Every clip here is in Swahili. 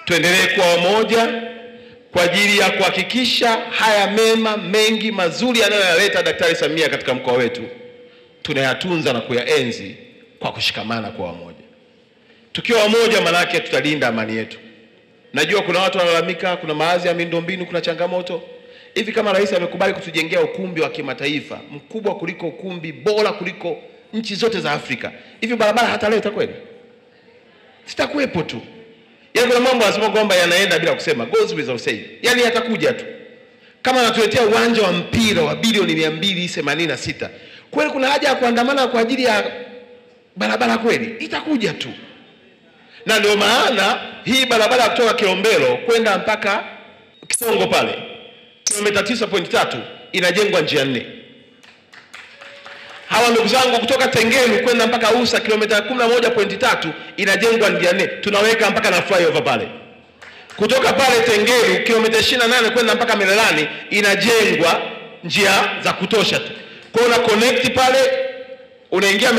Tuendelee kuwa wamoja kwa ajili ya kuhakikisha haya mema mengi mazuri anayoyaleta Daktari Samia katika mkoa wetu tunayatunza na kuyaenzi kwa kushikamana kwa wamoja. Tukiwa wamoja maana yake tutalinda amani yetu. Najua kuna watu wanalalamika, kuna baadhi ya miundombinu, kuna changamoto. Hivi kama rais amekubali kutujengea ukumbi wa kimataifa mkubwa kuliko ukumbi bora kuliko nchi zote za Afrika, hivi barabara hata leo itakwenda? Sitakuwepo tu. Yaani kuna mambo yanasema kwamba yanaenda bila kusema, goes without saying. Yaani yatakuja tu. Kama anatuletea uwanja wa mpira wa bilioni 286, kweli kuna haja ya kuandamana kwa ajili ya barabara kweli? Itakuja tu. Na ndio maana hii barabara kutoka Kilombero kwenda mpaka Kisongo pale kilomita 9.3 inajengwa njia 4. Hawa ndugu zangu kutoka Tengeru kwenda mpaka Usa kilomita 11.3 inajengwa njia 4. Tunaweka mpaka na flyover pale. Kutoka pale Tengeru kilomita 28 kwenda mpaka Mererani inajengwa njia za kutosha tu. Kwa una connect pale, unaingia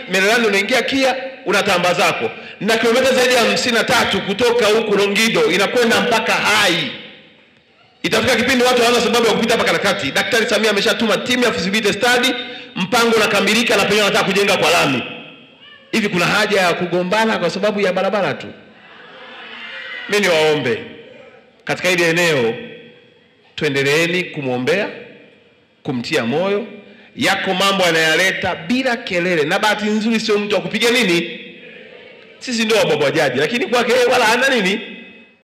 Mererani unaingia Kia, unatamba zako. Na kilomita zaidi ya 53 kutoka huku Longido inakwenda mpaka Hai. Itafika kipindi watu hawana sababu ya kupita hapa katikati. Daktari Samia ameshatuma timu ya feasibility study, mpango unakamilika na penyewe wanataka kujenga kwa lami. Hivi kuna haja ya kugombana kwa sababu ya barabara tu? Mimi niwaombe katika hili eneo tuendeleeni kumwombea, kumtia moyo. Yako mambo yanayaleta bila kelele, na bahati nzuri sio mtu wa kupiga nini. Sisi ndio wababajaji, lakini kwake wala hana nini.